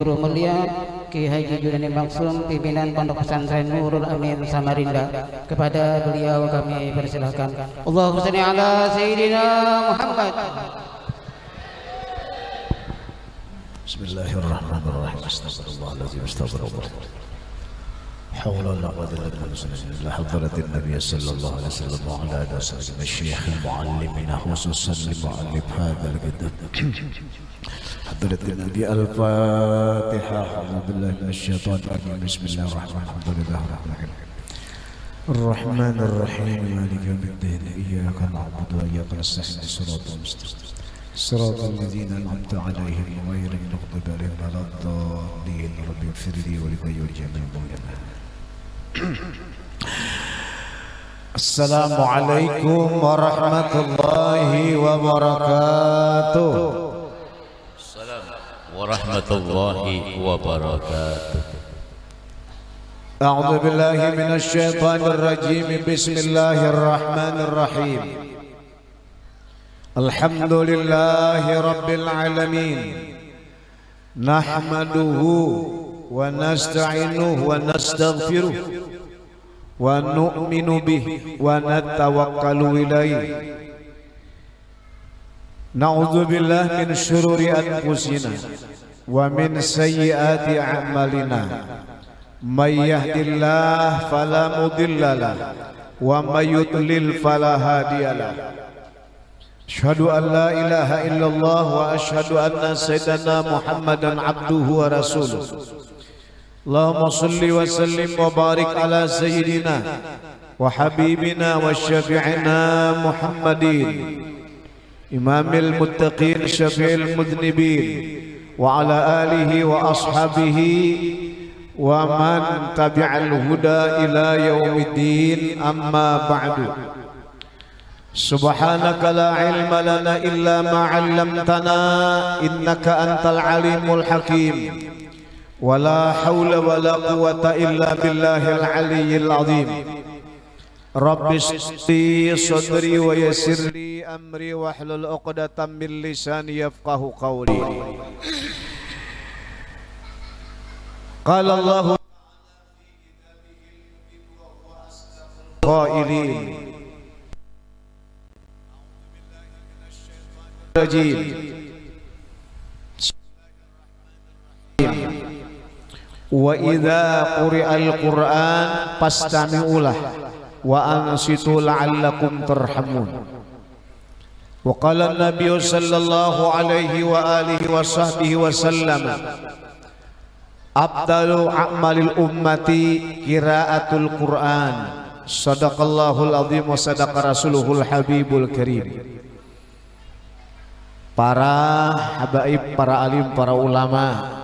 Guru Mulia Ki Haji Junani Maksum, pimpinan Pondok Pesantren Nurul Amin Samarinda. Kepada beliau kami persilahkan. Allahumma shalli ala Sayyidina Muhammad. Bismillahirrahmanirrahim. Astagfirullahaladzim. Astagfirullah. حول ولا قوة إلا بالله. حضرة النبي صلى الله عليه وسلم وعلى آله وصحبه الشيخ المعلمين خصوصا لمعلم هذا الكتاب. حضرة النبي الفاتحة. أعوذ بالله من الشيطان الرجيم. بسم الله الرحمن الرحيم. الرحمن الرحيم مالك يوم الدين. إياك نعبد وإياك نستعين. صراط المستقيم صراط الذين أنعمت عليهم غير المغضوب عليهم ولا الضالين. رب اغفر لي ولجميع المؤمنين. Assalamualaikum warahmatullahi wabarakatuh. Assalamualaikum warahmatullahi wabarakatuh. A'udzu billahi minasy syaithanir rajim. Bismillahir rahmanir rahim. Alhamdulillahi rabbil alamin. Nahmaduhu wa nasta'inuhu wa nastaghfiruh wa nu'minu bihi wa natawakkalu ilaihi. Na'udzu billahi min syururi anfusina wa min sayyiati a'malina. May yahdihillahu fala mudilla lahu wa may yudlil fala hadiya lahu. Asyhadu an la ilaha illallah wa asyhadu anna sayyidana Muhammadan abduhu wa rasuluh. Allahumma salli wa sallim wa barik ala sayyidina wa habibina wa syafi'ina Muhammadin imamil muttaqin syafi'il mudhnibin wa ala alihi wa ashabihi wa man tabi'al huda ila yaumiddin. Amma ba'du. Subhanaka la ilma lana illa ma 'allamtana innaka antal alimul hakim. Wala haula wala quwata illa billahil aliyyil azim. Rabbi shrah sadri wa yassir li amri wahlul 'uqdatam min lisani yafqahu qawli. Qala Allah qailin rajim. Wa idza quri'al Qur'an fastami'u lahu wa ansitu la'allakum turhamun. Wa qala an-nabiy sallallahu alaihi wa alihi wa sahbihi wa sallam afdalu a'malil ummati qira'atul Qur'an. Shadaqallahul azim wa sadaqa rasuluhul habibul karim. Para habaib, para alim, para ulama,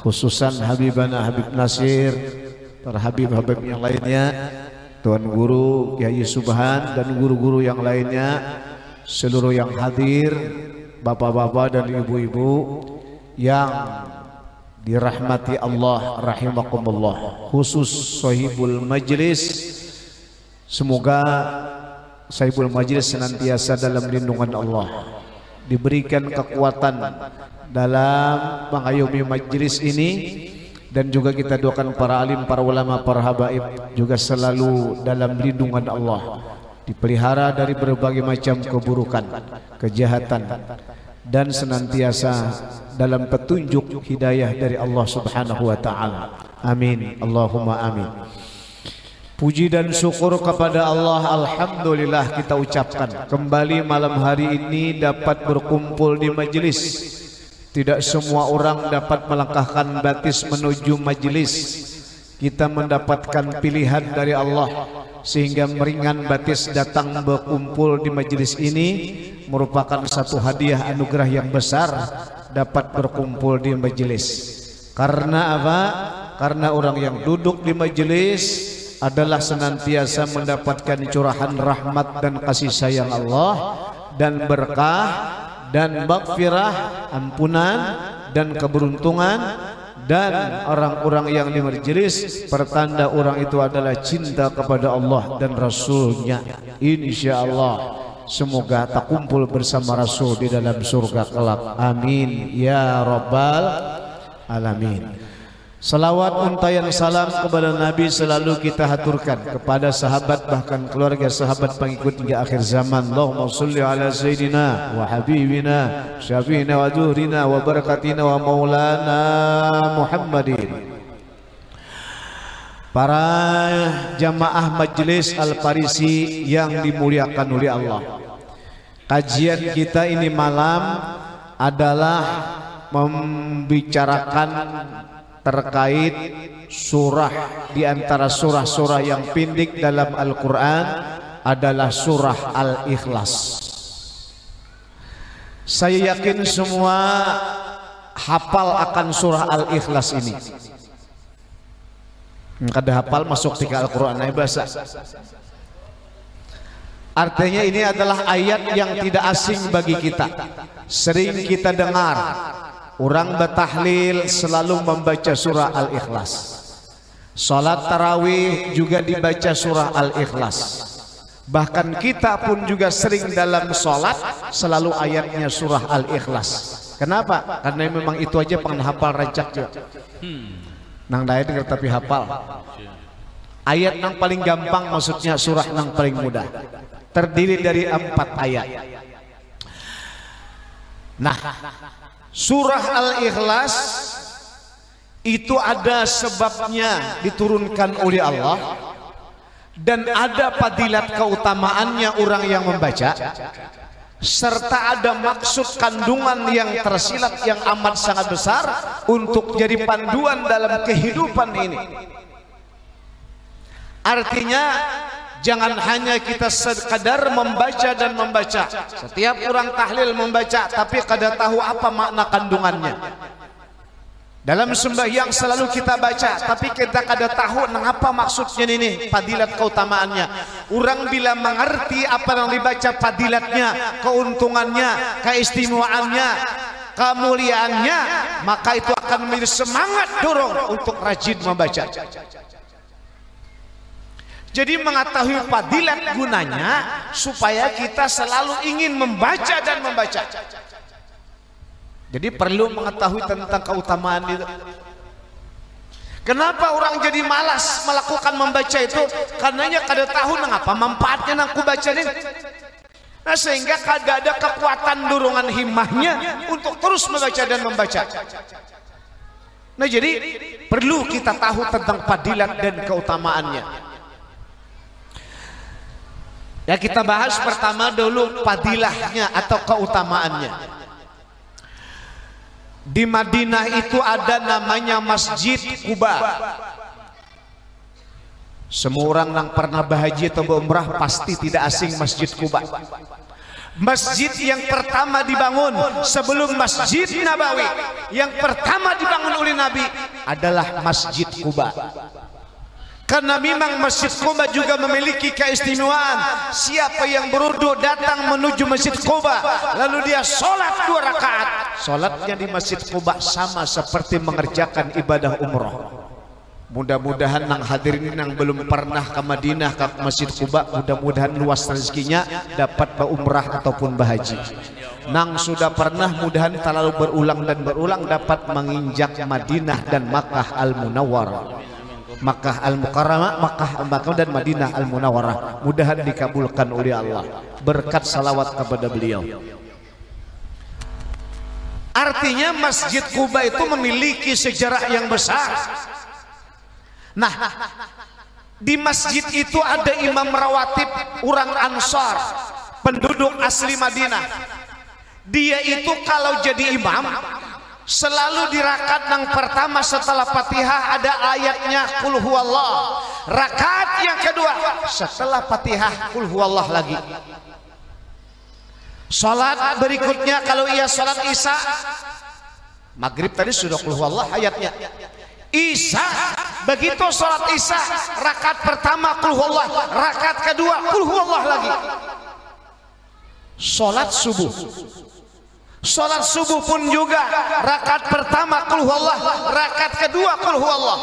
khususan Habibana Habib Nasir, para Habib-Habib yang lainnya, Tuan Guru Kiai Subhan dan guru-guru yang lainnya, seluruh yang hadir, bapak-bapak dan ibu-ibu yang dirahmati Allah rahimakumullah, khusus sahibul majlis. Semoga sahibul majlis senantiasa dalam lindungan Allah, diberikan kekuatan dalam mengayomi majlis ini, dan juga kita doakan para alim, para ulama, para habaib juga selalu dalam lindungan Allah, dipelihara dari berbagai macam keburukan, kejahatan, dan senantiasa dalam petunjuk hidayah dari Allah Subhanahu wa taala. Amin, Allahumma amin. Puji dan syukur kepada Allah, alhamdulillah kita ucapkan kembali malam hari ini dapat berkumpul di majelis. Tidak semua orang dapat melangkahkan batis menuju majelis. Kita mendapatkan pilihan dari Allah sehingga meringan batis datang berkumpul di majelis ini merupakan satu hadiah anugerah yang besar dapat berkumpul di majelis. Karena apa? Karena orang yang duduk di majelis adalah senantiasa mendapatkan curahan rahmat dan kasih sayang Allah dan berkah dan maghfirah, ampunan dan keberuntungan. Dan orang-orang yang di majelis pertanda orang itu adalah cinta kepada Allah dan Rasulnya. Insyaallah semoga tak kumpul bersama Rasul di dalam surga kelak. Amin ya rabbal alamin. Salawat untayan salam kepada Nabi selalu kita haturkan kepada sahabat bahkan keluarga sahabat pengikut hingga akhir zaman. Allahumma sholli ala sayyidina wa habibina syafiina wa zuhrina wa barakatina wa maulana Muhammadin. Para jamaah majelis Al-Farisi yang dimuliakan oleh Allah, kajian kita ini malam adalah membicarakan terkait surah di antara surah-surah yang pendek dalam Al-Quran adalah surah Al-Ikhlas. Saya yakin semua hafal akan surah Al-Ikhlas ini. Kada hafal masuk di Al-Quran bahasa. Artinya ini adalah ayat yang tidak asing bagi kita. Sering kita dengar orang bertahlil selalu membaca surah Al-Ikhlas. Salat tarawih juga dibaca surah Al-Ikhlas. Bahkan kita pun juga sering dalam salat selalu ayatnya surah Al-Ikhlas. Kenapa? Karena memang itu aja penghafal rancak juga. Nang daya dengar tapi hafal. Ayat yang paling gampang maksudnya surah yang paling mudah. Terdiri dari 4 ayat. Nah, surah Al-Ikhlas itu ada sebabnya diturunkan oleh Allah dan ada fadilat keutamaannya orang yang membaca, serta ada maksud kandungan yang tersilat yang amat sangat besar untuk jadi panduan dalam kehidupan ini. Artinya jangan hanya kita sekadar membaca dan membaca. Setiap orang tahlil membaca tapi kada tahu apa makna kandungannya. Dalam sembahyang selalu kita baca tapi kita kada tahu apa maksudnya ini, fadilat keutamaannya. Orang bila mengerti apa yang dibaca, fadilatnya, keuntungannya, keistimewaannya, kemuliaannya, maka itu akan menjadi semangat dorong untuk rajin membaca. Jadi mengetahui fadilat gunanya supaya kita selalu ingin membaca dan membaca. Jadi perlu mengetahui tentang keutamaan itu. Kenapa orang jadi malas melakukan membaca itu? Karenanya kada tahu mengapa manfaatnya nang ku baca ini. Nah, sehingga kada ada kekuatan dorongan himmahnya untuk terus membaca dan membaca. Nah, jadi perlu kita tahu tentang fadilat dan keutamaannya. Ya, kita bahas pertama dulu fadilahnya atau keutamaannya. Di Madinah itu ada namanya Masjid Quba. Semua orang yang pernah berhaji atau berumrah pasti tidak asing Masjid Quba. Masjid yang pertama dibangun sebelum Masjid Nabawi, yang pertama dibangun oleh Nabi adalah Masjid Quba. Karena memang Masjid Quba juga memiliki keistimewaan. Siapa yang berwudu datang menuju Masjid Quba lalu dia sholat 2 rakaat, sholatnya di Masjid Quba sama seperti mengerjakan ibadah umroh. Mudah-mudahan nang hadirin yang belum pernah ke Madinah ke Masjid Quba, mudah-mudahan luas rezekinya dapat berumrah ataupun berhaji. Nang sudah pernah, mudahan terlalu berulang dan berulang dapat menginjak Madinah dan Makkah Al-Munawwarah, Makkah Al-Mukarramah, Makkah dan Madinah Al-Munawwarah. Mudahan dikabulkan oleh Allah berkat salawat kepada beliau. Artinya Masjid Quba itu memiliki sejarah yang besar. Nah, di masjid itu ada imam rawatib orang Ansar, penduduk asli Madinah. Dia itu kalau jadi imam selalu di rakaat yang pertama setelah Fatihah ada ayatnya Qul huwallah. Rakaat yang kedua setelah Fatihah Qul huwallah lagi. Salat berikutnya kalau ia salat Isya, maghrib tadi sudah Qul huwallah ayatnya. Isya begitu salat Isya rakaat pertama Qul huwallah, rakaat kedua Qul huwallah lagi. Salat subuh, salat subuh pun juga rakaat pertama Qul huwallah, rakaat kedua Qul huwallah.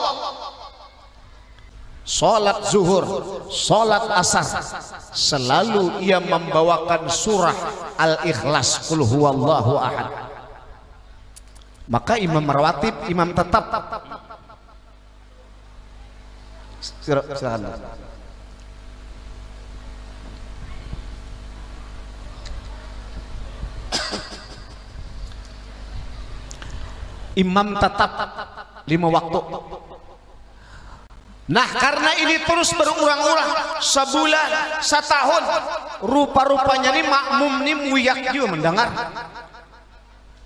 Salat zuhur, salat asar selalu ia membawakan surah Al-Ikhlas Qul huwallahu ahad. Maka imam rawatib, imam tetap. Silakan. Imam tetap 5 waktu. Nah, karena ini terus berulang-ulang sebulan, setahun, rupa-rupanya nih makmum nih muyak juga mendengar,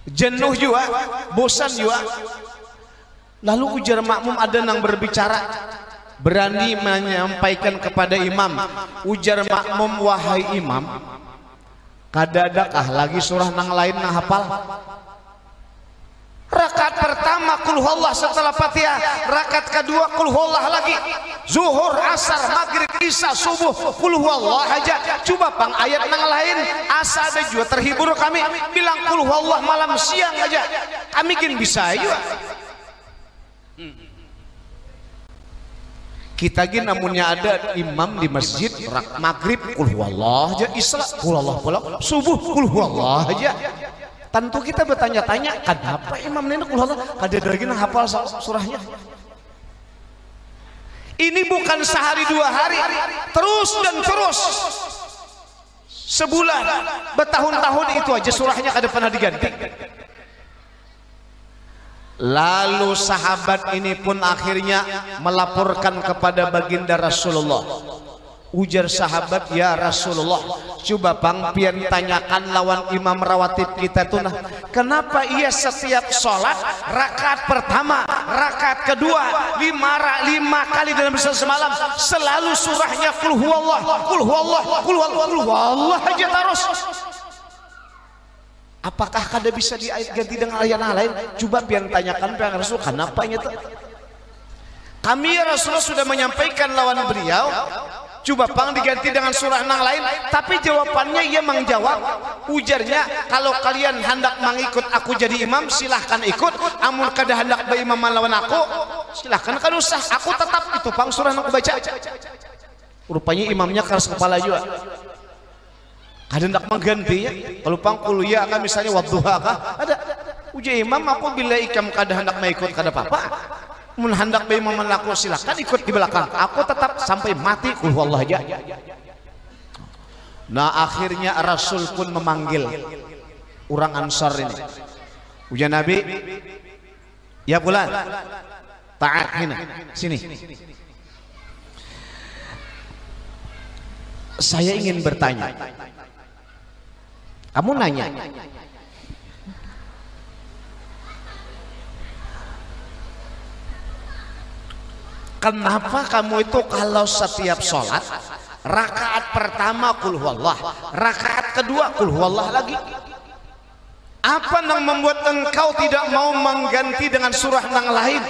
jenuh juga, bosan juga. Lalu ujar makmum ada yang berbicara, berani menyampaikan kepada imam. Ujar makmum, wahai imam, kadadakah lagi surah nang lain nang hafal? Rakaat pertama qul huwallah setelah Fatihah, rakaat kedua qul huwallah lagi, zuhur, asar, maghrib, isya, subuh qul huwallah aja. Coba pang ayat nang lain asa ada juga terhibur kami bilang qul huwallah malam siang aja, kami gin bisa juga. Kita gin namunnya ada imam di masjid maghrib qul huwallah aja, isya qul huwallah pula, subuh qul huwallah aja. Tentu kita bertanya-tanya, kenapa imam ini qul huwallah kada lagi nang hafal surahnya? Ini bukan sehari 2 hari, terus dan terus. Sebulan, bertahun-tahun itu aja surahnya kada pernah diganti. Lalu sahabat ini pun akhirnya melaporkan kepada baginda Rasulullah. Ujar sahabat, ya Rasulullah, coba bang pian tanyakan lawan imam rawatib kita tuh, nah kenapa ia setiap sholat rakaat pertama, rakaat kedua, 5 kali dalam semalam selalu surahnya qul huwallah, qul huwallah, qul huwallah, qul huwallah aja terus. Apakah kada bisa diganti dengan ayat lain? Coba pian tanyakan pian Rasul, kenapa itu? Kami ya Rasulullah sudah menyampaikan lawan beliau, coba pang diganti dengan surah nang lain, tapi jawabannya ia mengjawab. Ujarnya, kalau kalian hendak mengikut aku jadi imam silahkan ikut, amun kada hendak berimam lawan aku silahkan kada usah, aku tetap itu pang surah nang aku baca. Rupanya imamnya keras kepala juga, kada hendak menggantinya. Kalau pang kuliah kan misalnya wadduha kah ada, ujar imam aku bila ikam kada hendak mengikut kada apa-apa, mun hendak beimam aku silakan ikut di belakang, aku tetap sampai mati qul huwallah aja. Nah akhirnya Rasul pun memanggil orang Ansar ini. Ujar Nabi, ya bulan ta'at hina, sini. Saya ingin bertanya. Kamu nanya, kenapa kamu itu kalau setiap sholat rakaat pertama qul huwallah, rakaat kedua qul huwallah lagi? Apa yang membuat engkau tidak mau mengganti dengan surah yang lain?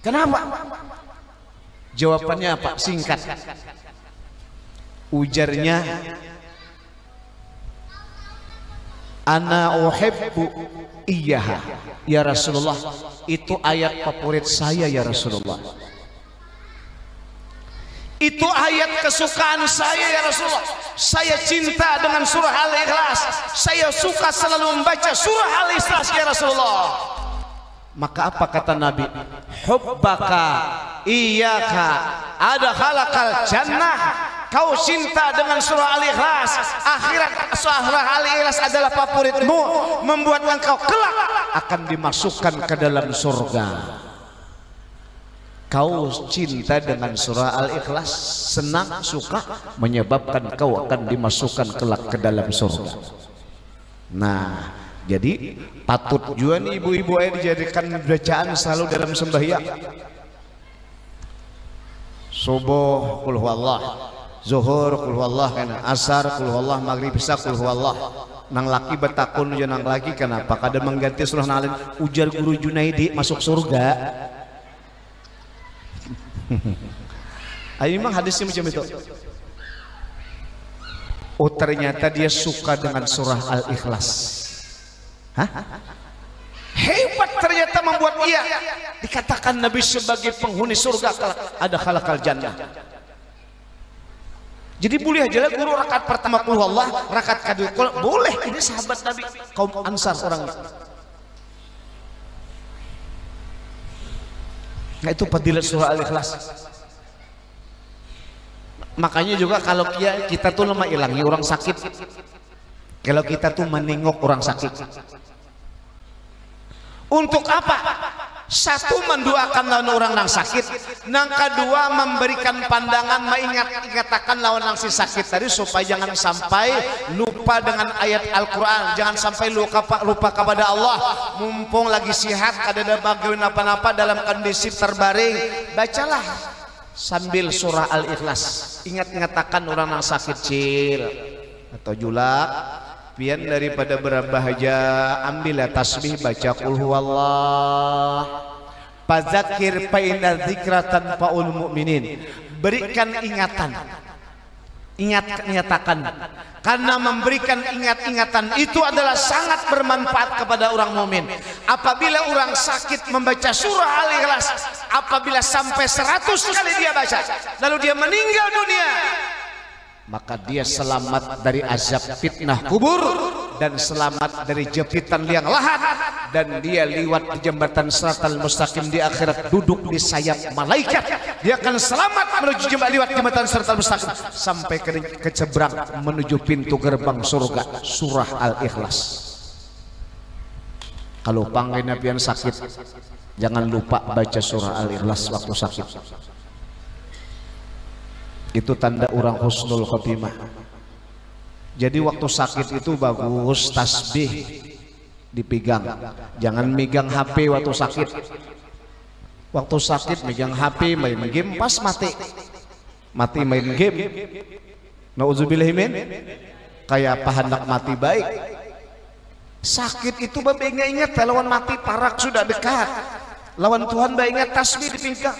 Kenapa? Jawabannya apa? Singkat. Ujarnya, ana uhibbu iyyaha ya Rasulullah, itu ayat favorit saya ya Rasulullah, itu ayat kesukaan saya ya Rasulullah, saya cinta dengan surah Al-Ikhlas, saya suka selalu membaca surah Al-Ikhlas ya Rasulullah. Maka apa kata Nabi? Hubbaka iyyaka adkhalakal jannah, kau cinta dengan surah Al-Ikhlas, akhirat surah Al-Ikhlas adalah favoritmu, membuat engkau kelak akan dimasukkan ke dalam surga. Kau cinta dengan surah Al-Ikhlas, senang, suka, menyebabkan kau akan dimasukkan kelak ke dalam surga. Nah, jadi patut juga nih ibu-ibu dijadikan bacaan selalu dalam sembahyang. Subuh qul huwallah, zuhur qul huwallah, asar qul huwallah, maghrib isya qul huwallah. Nang laki betakun ujar nang laki, kenapa kada mengganti surah nalin? Ujar guru Junaidi masuk surga. Ayo memang hadisnya macam itu. Oh ternyata dia suka dengan surah Al-Ikhlas. Hah? Hebat ternyata membuat ia dikatakan Nabi sebagai penghuni surga, ada khalaqal jannah. Jadi boleh aja lah guru rakaat pertama qul huwallah, rakaat kedua boleh. Ini sahabat Nabi kaum Ansar orangnya. Nah, itu fadilat surah Al-Ikhlas. Makanya juga kalau kita tuh lemah ilangnya orang sakit, kalau kita tuh menengok orang sakit, untuk apa? Satu, mendoakan lawan orang yang sakit, nang kedua memberikan pandangan mengatakan lawan yang si sakit tadi supaya jangan sampai lupa dengan ayat Al-Quran, jangan sampai lupa kepada Allah. Mumpung lagi sihat, ada bagian apa-apa dalam kondisi terbaring, bacalah sambil surah Al-Ikhlas. Ingat-ingatakan orang yang sakit cil atau julak, pian daripada berbahagia ambillah tasbih, baca qul huwallah, fadzakir fa inna dzikra tanfa'ul mu'minin. Berikan ingatan, nyatakan, karena memberikan ingatan itu adalah sangat bermanfaat kepada orang mukmin. Apabila orang sakit membaca surah Al-Ikhlas, apabila sampai 100 kali dia baca lalu dia meninggal dunia, maka dia selamat dari azab fitnah kubur dan selamat dari jepitan liang lahat, dan dia liwat di jembatan Siratal Mustaqim di akhirat, duduk di sayap malaikat. Dia akan selamat menuju liwat jembatan Siratal Mustaqim sampai ke seberang menuju pintu gerbang surga. Surah Al-Ikhlas. Kalau panggil nabian sakit, jangan lupa baca surah Al-Ikhlas waktu sakit. Itu tanda orang husnul khotimah. Jadi waktu sakit itu bagus tasbih dipegang, jangan megang HP waktu sakit. Waktu sakit megang HP main game, pas mati main game, nauzubillahimin, kayak apa hendak mati baik. Sakit itu bapak ingat lawan mati parak sudah dekat, lawan Tuhan bapak ingat tasbih dipegang.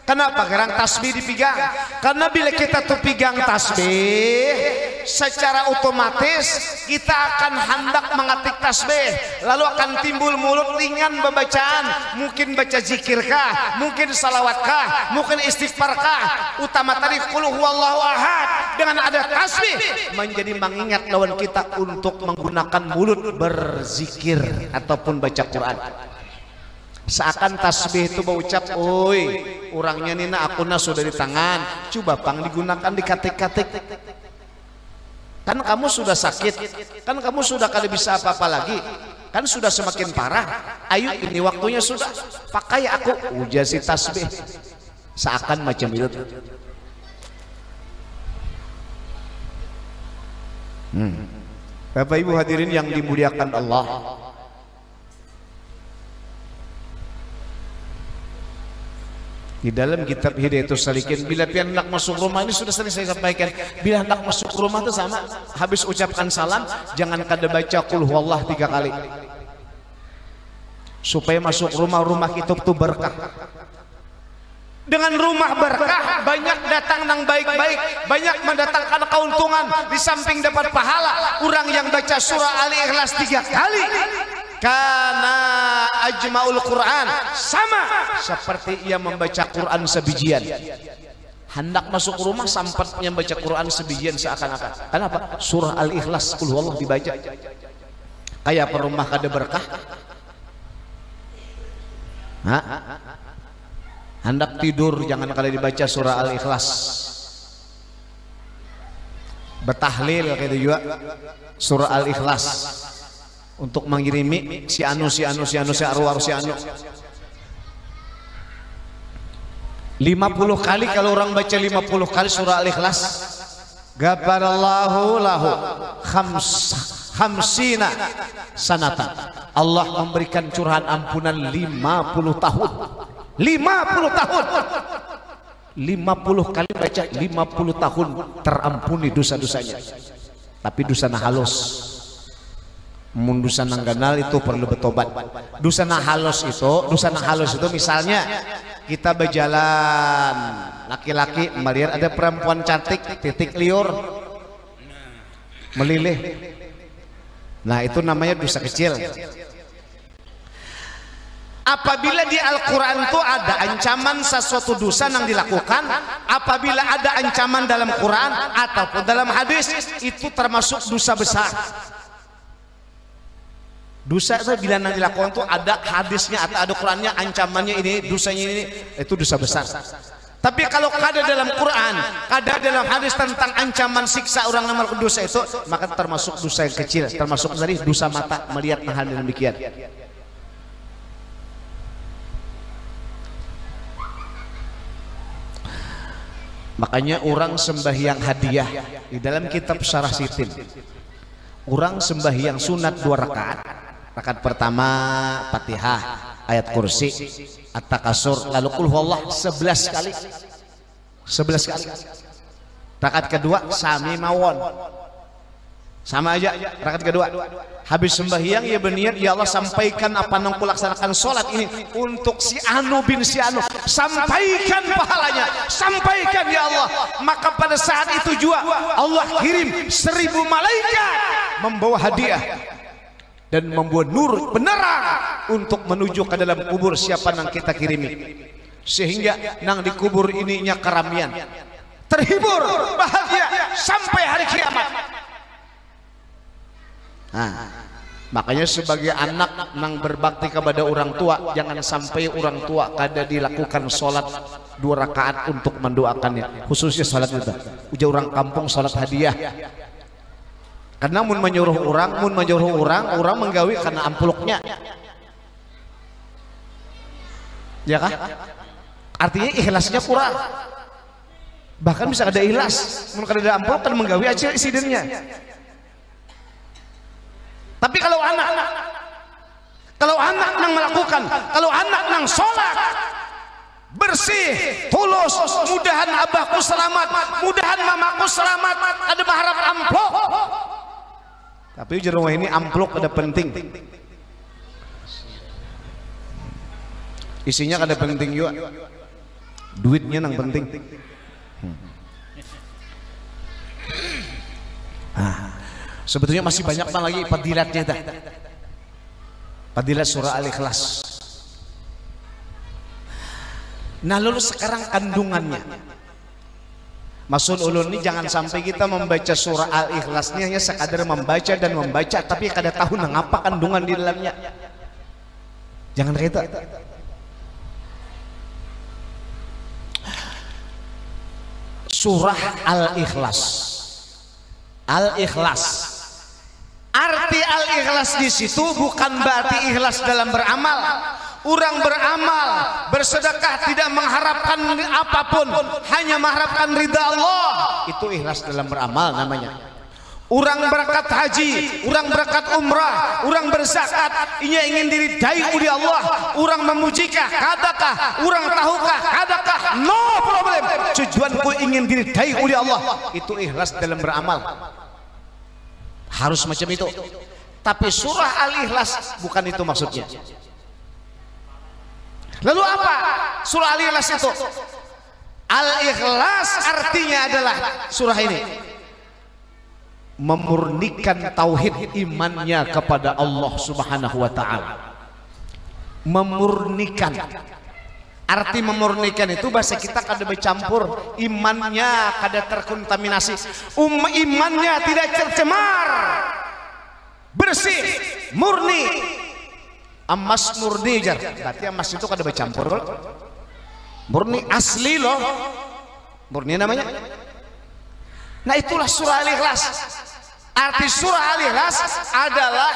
Kenapa gerang tasbih dipegang? Karena bila kita tuh pegang tasbih, secara otomatis kita akan hendak mengetik tasbih, lalu akan timbul mulut ringan pembacaan. Mungkin baca zikirkah, mungkin salawatkah, mungkin istighfarkah. Utama tadi qul huwallahu ahad, dengan ada tasbih menjadi mengingat lawan kita untuk menggunakan mulut berzikir ataupun baca Quran. Seakan tasbih itu berucap, oi orangnya nina akunna sudah di tangan, coba pang digunakan dikatik-katik. Kan kamu sudah sakit, kan kamu sudah kada bisa apa-apa lagi, kan sudah semakin parah. Ayo ini waktunya sudah, pakai aku ujasi tasbih. Seakan macam itu. Bapak Ibu hadirin yang dimuliakan Allah, di dalam kitab Hidayatus Salikin, bila pian hendak masuk rumah, ini sudah sering saya sampaikan, bila hendak masuk rumah itu sama, habis ucapkan salam jangan kada baca qul huwallah 3 kali, supaya masuk rumah itu tuh berkah. Dengan rumah berkah banyak datang nang baik-baik, banyak mendatangkan keuntungan. Di samping dapat pahala, orang yang baca surah Al-Ikhlas 3 kali karena ajmaul Quran, sama seperti ia membaca Quran sebijian. Hendak masuk rumah sampatnya membaca Quran sebijian seakan-akan. Kenapa? Surah Al-Ikhlas qul huwallah dibaca. Kayak perumah kada berkah. Hendak tidur jangan kali dibaca surah Al-Ikhlas. Bertahlil kayak itu juga surah Al-Ikhlas, untuk mengirimi si anu arwah si anu. 50 kali kalau orang baca 50 kali surah Al-Ikhlas, ghafarallahu lahu khamsina sanatan. Allah memberikan curahan ampunan 50 tahun. 50 tahun. 50 kali baca 50 tahun terampuni dosa-dosanya. Tapi dosa halus, mun dosa nang ganal itu perlu bertobat. Dosa halus itu misalnya kita berjalan, laki-laki melihat ada perempuan cantik, titik liur melilih, nah itu namanya dosa kecil. Apabila di Al-Quran itu ada ancaman sesuatu dosa yang dilakukan, apabila ada ancaman dalam Quran ataupun dalam hadis, itu termasuk dosa besar. Dosa itu bila nang dilakukan tuh ada hadisnya atau ada Qurannya, ancamannya ini, dosanya ini, itu dosa besar. Tapi kalau ada dalam Quran, ada dalam hadis tentang ancaman siksa orang yang melakukan dosa itu, maka termasuk dosa yang kecil, termasuk dari dosa mata melihat hal yang demikian. Makanya orang sembahyang hadiah di dalam kitab Syarah Sitin, orang sembahyang sunat 2 rakaat. Rakaat pertama Fatihah, ayat kursi, At-Takasur, lalu Qul Huwallah 11 kali. 11 kali. Rakaat kedua sami mawon. Sama aja rakaat kedua. Habis sembahyang ya berniat, ya Allah sampaikan apa yang kulaksanakan salat ini untuk si Anu bin si Anu. Sampaikan pahalanya, sampaikan ya Allah. Maka pada saat itu juga Allah kirim 1000 malaikat membawa hadiah dan membuat nur penerang untuk menuju ke dalam kubur siapa yang kita kirimi, sehingga nang di kubur ininya keramian, terhibur, bahagia sampai hari kiamat. Nah, makanya sebagai anak nang berbakti kepada orang tua, jangan sampai orang tua kada dilakukan sholat 2 rakaat untuk mendoakannya, khususnya sholat itu ujar orang kampung sholat hadiah. Karena mun menyuruh orang menggawi karena ampluknya, ya kah? Artinya ikhlasnya kurang. Bahkan bisa ada ikhlas, mun kada ada ampluk kan menggawi aja isidennya. Tapi kalau anak nang melakukan, kalau anak nang sholat bersih, tulus, mudahan abahku selamat, mudahan mamaku selamat, ada berharap ampluk. Tapi di rumah ini ampluk ada penting, isinya ada penting juga, duitnya nang penting. Sebetulnya masih banyak lagi fadilatnya dah. Fadilat surah Al-Ikhlas. Nah lalu sekarang kandungannya, maksud ulun ini jangan sampai kita membaca surah Al-Ikhlas ini hanya sekadar membaca dan membaca, tapi kada tahu apa kandungan di dalamnya. Jangan kita. Surah Al-Ikhlas. Al-Ikhlas. Arti Al-Ikhlas di situ bukan berarti ikhlas dalam beramal. Orang beramal, bersedekah tidak mengharapkan apapun, hanya mengharapkan ridha Allah. Itu ikhlas dalam beramal namanya. Orang berangkat haji, orang berangkat umrah, orang berzakat, ia ingin diridai oleh Allah. Orang memujikah, kadakah, orang tahukah, kadakah, no problem. Tujuanku ingin diridai oleh Allah. Itu ikhlas dalam beramal. Harus macam itu. Tapi surah Al-Ikhlas bukan itu maksudnya. Lalu apa surah Al-Ikhlas itu? Al-Ikhlas artinya adalah surah ini memurnikan tauhid imannya kepada Allah Subhanahu wa taala. Memurnikan. Arti memurnikan itu bahasa kita kada bercampur, imannya kada terkontaminasi, imannya tidak tercemar, bersih, murni. Emas murni jar, berarti emas itu kada bercampur, murni asli loh, murni namanya. Nah itulah surah Al-Ikhlas. Arti surah Al-Ikhlas adalah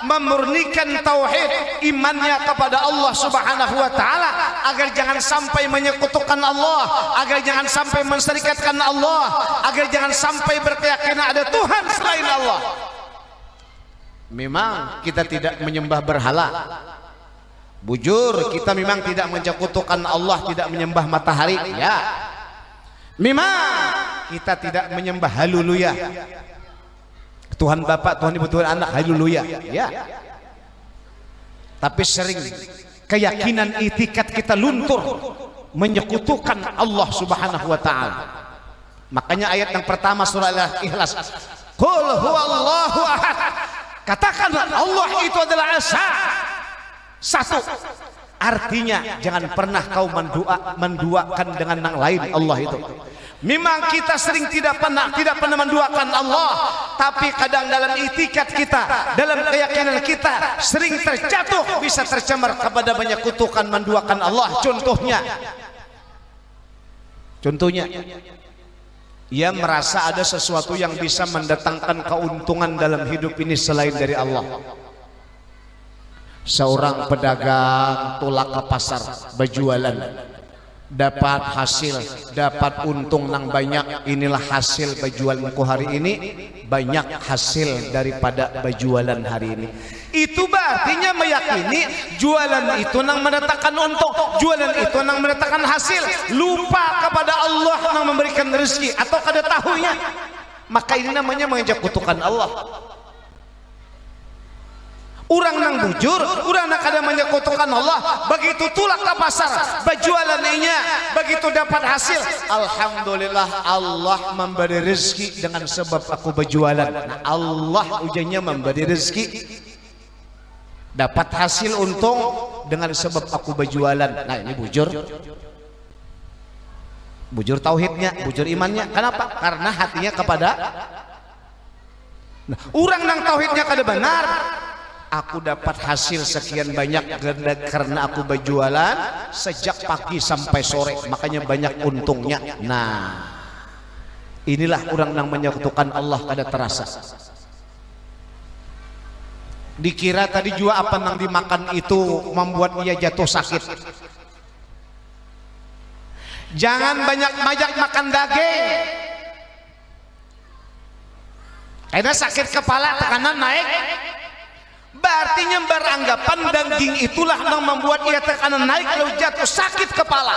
memurnikan tauhid imannya kepada Allah Subhanahu wa taala, agar jangan sampai menyekutukan Allah, agar jangan sampai menserikatkan Allah, agar jangan sampai berkeyakinan ada Tuhan selain Allah. Memang kita tidak menyembah berhala, bujur kita memang tidak menyekutukan Allah, tidak menyembah matahari, ya. Memang kita tidak menyembah haleluya, Tuhan Bapak, Tuhan Ibu, Tuhan Anak, haleluya, ya. Tapi sering keyakinan itikat kita luntur menyekutukan Allah Subhanahu wa taala. Makanya ayat yang pertama surah Al-Ikhlas, Qul huwallahu ahad. Katakanlah Allah itu adalah esa. Satu. Artinya jangan pernah kau menduakan dengan yang lain Allah itu. Memang kita sering tidak pernah menduakan Allah, tapi kadang dalam itikad kita, dalam keyakinan kita sering terjatuh, bisa tercemar kepada banyak kutukan menduakan Allah. Contohnya ia merasa ada sesuatu yang bisa mendatangkan keuntungan dalam hidup ini selain dari Allah. Seorang pedagang tolak ke pasar berjualan, dapat hasil, dapat untung nang banyak. Inilah hasil berjualanku hari ini, banyak hasil daripada berjualan hari ini. Itu artinya meyakini jualan itu nang mendatangkan untung, jualan itu nang mendatangkan hasil, lupa kepada Allah nang memberikan rezeki atau kada tahunya. Maka ini namanya mengajak kutukan Allah. Orang nang bujur, orang nak kada menyekutukan Allah, begitu tulak ke pasar, berjualannya, begitu dapat hasil, alhamdulillah Allah memberi rezeki dengan sebab aku berjualan. Nah, Allah ujiannya memberi rezeki, dapat hasil untung dengan sebab aku berjualan. Nah, ini bujur tauhidnya, bujur imannya. Kenapa? Karena hatinya kepada orang nang tauhidnya kada benar. Aku dapat hasil sekian banyak karena aku berjualan sejak pagi sampai sore, makanya banyak untungnya. Nah, inilah orang yang menyekutukan Allah kada terasa. Dikira tadi jua apa yang dimakan itu membuat ia jatuh sakit. Jangan banyak makan daging, karena sakit kepala, tekanan naik. Berarti beranggapan daging itulah yang membuat ia tekanan naik lalu jatuh sakit kepala.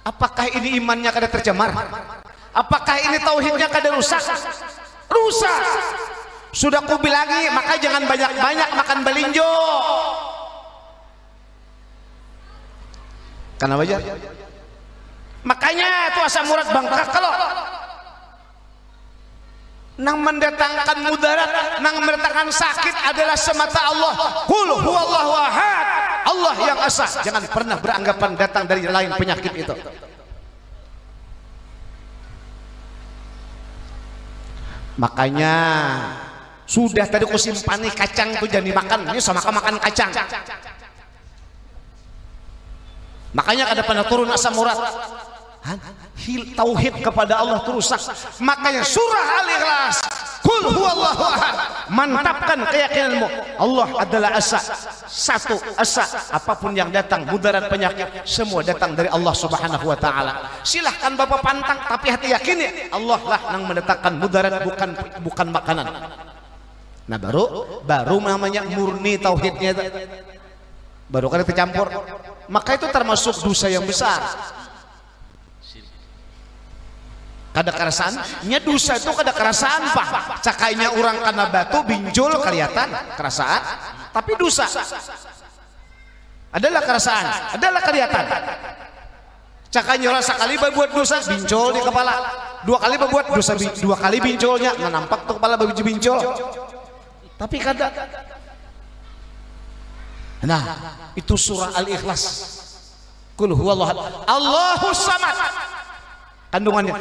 Apakah ini imannya kada tercemar? Apakah ini tauhidnya kada rusak? Rusak. Sudah ku bilangi, maka jangan banyak-banyak makan belinjo. Karena wajar. Makanya itu asam urat bangkak kalau nang mendatangkan mudarat, nang mendatangkan sakit adalah semata Allah. Qul huwallahu ahad, Allah yang esa. Jangan pernah beranggapan datang dari lain penyakit itu. Makanya sudah tadi ku simpani kacang tuh jangan dimakan. Ini sama makan kacang. Makanya kada pernah turun asam urat. Tauhid kepada Allah terusak. Makanya surah Al-Ikhlas, Qul huwallahu ahad, mantapkan keyakinanmu Allah adalah esa, satu esa. Apapun yang datang, mudarat penyakit, semua datang dari Allah Subhanahu wa taala. Silahkan Bapak pantang, tapi hati yakini Allah lah yang mendatangkan mudarat, bukan makanan. Nah, baru namanya murni tauhidnya, baru kada tercampur. Maka itu termasuk dosa yang besar. Kada kerasaan, nya dosa itu kada kerasaan pak. Cakainya orang kena batu binjol kelihatan kerasaan, tapi dosa adalah kerasaan, adalah kelihatan. Cakainya orang sekali berbuat dosa binjol di kepala, dua kali berbuat dosa dua kali binjolnya, nampak tuh kepala baju binjol, tapi kada. Nah, itu surah Al-Ikhlas. Qul huwallahu ahad, Allahus samad. Kandungannya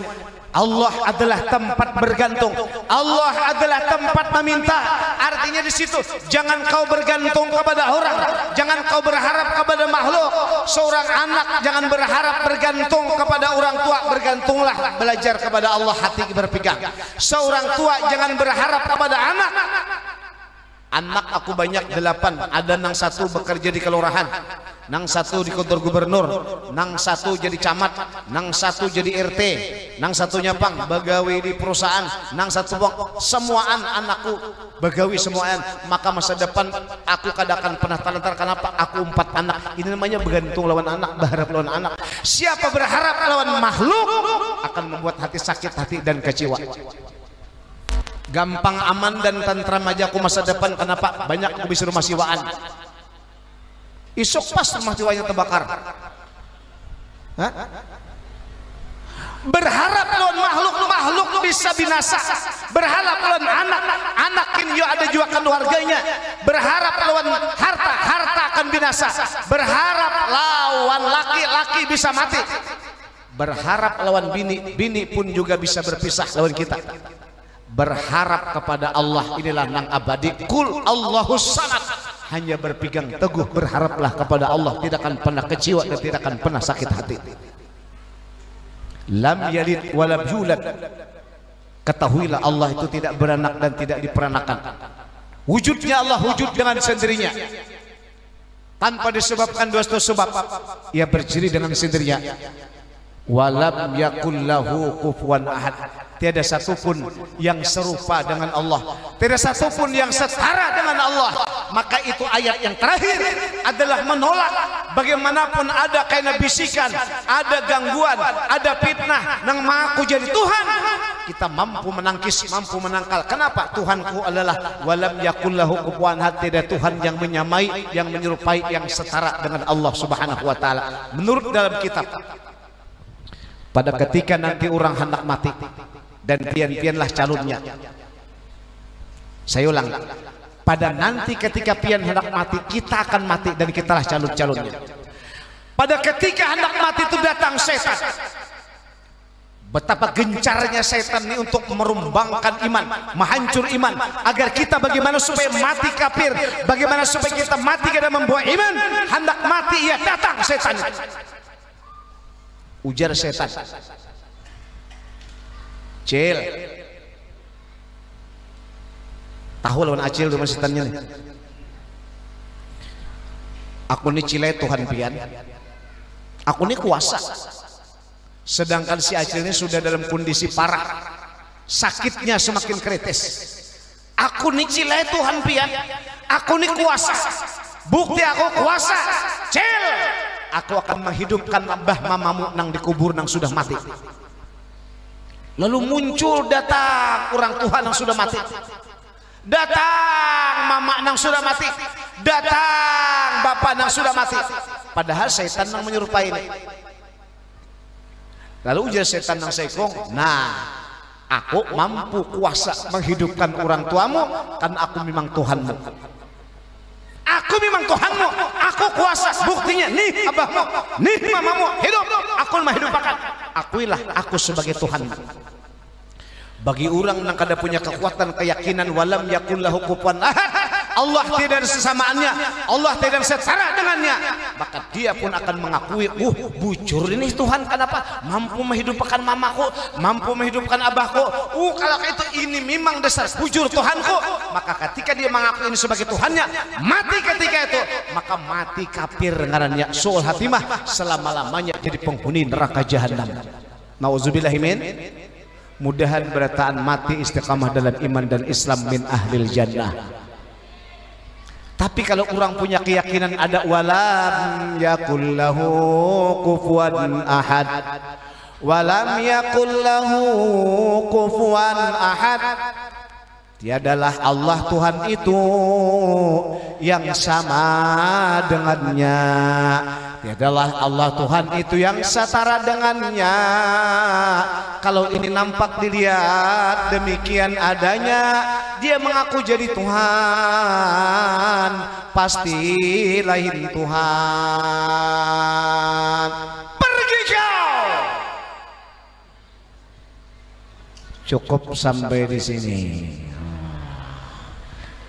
Allah adalah tempat bergantung, Allah adalah tempat meminta. Artinya di situ jangan kau bergantung kepada orang, jangan kau berharap kepada makhluk. Seorang anak jangan berharap bergantung kepada orang tua, bergantunglah belajar kepada Allah, hati berpegang. Seorang tua jangan berharap kepada anak. Anak aku banyak 8, ada nang satu bekerja di kelurahan, nang satu di kantor gubernur, nang satu jadi camat, nang satu jadi RT, nang satunya bang begawi di perusahaan, nang satu bang semuaan anakku begawi semuaan. Maka masa depan aku kadakan pernah talentar. Kenapa? Aku 4 anak. Ini namanya bergantung lawan anak, berharap lawan anak. Siapa berharap lawan makhluk akan membuat hati sakit hati dan kecewa. Gampang aman dan tentram aja aku masa depan. Kenapa? Banyak aku bisa rumah siwaan. Isok pas rumah siwanya terbakar. Hah? Berharap lawan makhluk bisa binasa. Berharap lawan anak yo ada juga keluarganya. Berharap lawan harta akan binasa. Berharap lawan laki bisa mati. berharap lawan bini, bini pun juga bisa berpisah lawan kita. Berharap kepada Allah inilah nang abadi. Kul Allahus samad, hanya berpegang teguh berharaplah kepada Allah, tidak akan pernah kecewa dan tidak akan pernah sakit hati. Lam yalid walam yulad, ketahuilah Allah itu tidak beranak dan tidak diperanakan. Wujudnya Allah wujud dengan sendirinya, tanpa disebabkan dua sebab. Ia berdiri dengan sendirinya. Walam yakul lahu kufuwan ahad, tiada satupun yang serupa dengan Allah, tiada satupun yang setara dengan Allah. Maka itu ayat yang terakhir adalah menolak bagaimanapun ada kena bisikan, ada gangguan, ada fitnah nang maku jadi Tuhan, kita mampu menangkis, mampu menangkal. Kenapa? Tuhanku adalah walam yakul lahu kufuwan ahad, tiada Tuhan yang menyamai, yang menyerupai, yang setara dengan Allah Subhanahu wa taala. Menurut dalam kitab, pada ketika nanti orang hendak mati dan pian-pianlah calonnya. Saya ulang, pada nanti ketika pian hendak mati, kita akan mati dan kitalah calon-calonnya. Pada ketika hendak mati itu datang setan. Betapa gencarnya setan ini untuk merumbangkan iman, menghancur iman, agar kita bagaimana supaya mati kafir, bagaimana supaya kita mati karena membawa iman. Hendak mati ia datang setan. Ujar setan, Cil, tahu lawan acil rumah setannya nih. Aku ini Cile Tuhan pian, aku ini kuasa. Sedangkan si acil ini sudah dalam kondisi parah, sakitnya semakin kritis. Aku ini Cile Tuhan pian, aku ini kuasa. Bukti aku kuasa, Cil. Aku akan menghidupkan mbah mamamu nang dikubur nang sudah mati. Lalu muncul datang orang Tuhan yang sudah mati, datang mama nang sudah mati, datang bapak nang sudah mati. Padahal setan nang menyerupai ini. Lalu ujar setan nang sekong, nah aku mampu kuasa menghidupkan orang tuamu, kan aku memang Tuhanmu. Aku memang Tuhanmu, aku kuasa. Buktinya nih abahmu, nih mamamu hidup, aku menghidupkan. Akuilah aku sebagai Tuhan. Bagi orang yang kada punya kekuatan keyakinan walam yakul lahu kufuwan ahad, Allah tidak ada sesamaannya, Allah tidak setara dengannya, maka dia pun akan mengakui, bujur ini Tuhan. Kenapa? Mampu menghidupkan mamaku, mampu menghidupkan abahku. Kalau itu ini memang dasar bujur Tuhanku. Maka ketika dia mengakui ini sebagai Tuhannya, mati ketika itu, maka mati kafir ngarannya suul hatimah, selama-lamanya jadi penghuni neraka jahanam. Nauzubillahimin. Mudahan berataan mati istiqamah dalam iman dan Islam min ahlil jannah. Tapi kalau orang punya keyakinan ada walam yakul lahu kufuwan ahad, walam yakul lahu kufuwan ahad, tiadalah Allah Tuhan itu yang sama dengannya, tiadalah Allah Tuhan itu yang setara dengannya. Kalau ini nampak dilihat demikian adanya, dia mengaku jadi Tuhan, pasti lain Tuhan. Pergi kau. Cukup sampai di sini.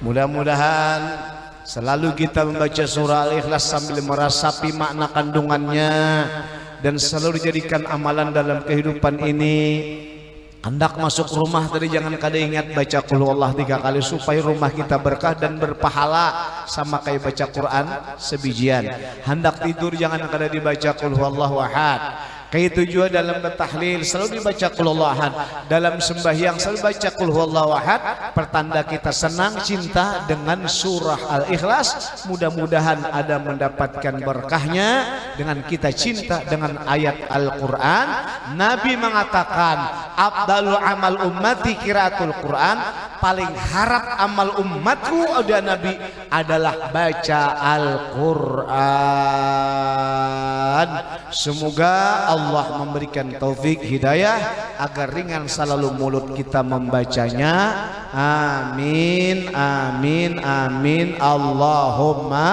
Mudah-mudahan selalu kita membaca surah Al-Ikhlas sambil merasapi makna kandungannya dan selalu dijadikan amalan dalam kehidupan ini. Hendak masuk rumah tadi jangan kada ingat baca qul huwallah 3 kali supaya rumah kita berkah dan berpahala sama kayak baca Quran sebijian. Hendak tidur jangan kada dibaca qul huwallahu ahad. Kayak itu juga dalam bertahlil selalu dibaca qul huwallahu ahad, dalam sembahyang selalu baca qul huwallahu ahad, pertanda kita senang cinta dengan surah Al-Ikhlas. Mudah-mudahan ada mendapatkan berkahnya dengan kita cinta dengan ayat Al-Quran. Nabi mengatakan afdalu amal ummati qiraatul Quran, paling harap amal umatku ada Nabi adalah baca Al-Quran. Semoga Allah memberikan taufik hidayah agar ringan selalu mulut kita membacanya. Amin amin amin Allahumma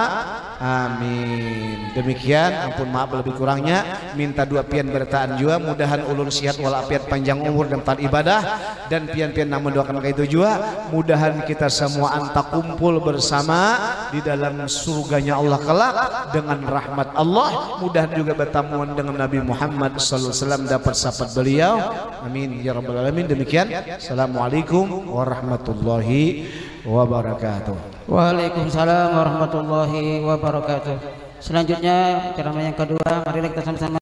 Amin. Demikian, ampun maaf lebih kurangnya. Minta dua pian bertaan jua, mudahan ulun sihat walafiat panjang umur dan taat ibadah, dan pian-pian namun doakan kayak itu jua, mudahan kita semua anta kumpul bersama di dalam surganya Allah kelak dengan rahmat Allah. Mudahan juga bertamuan dengan Nabi Muhammad sallallahu alaihi wasallam, dapat syafaat beliau. Amin ya rabbal alamin. Demikian, assalamualaikum warahmatullahi wabarakatuh. Waalaikumsalam warahmatullahi wabarakatuh. Selanjutnya ceramah yang kedua, marilah kita sama-sama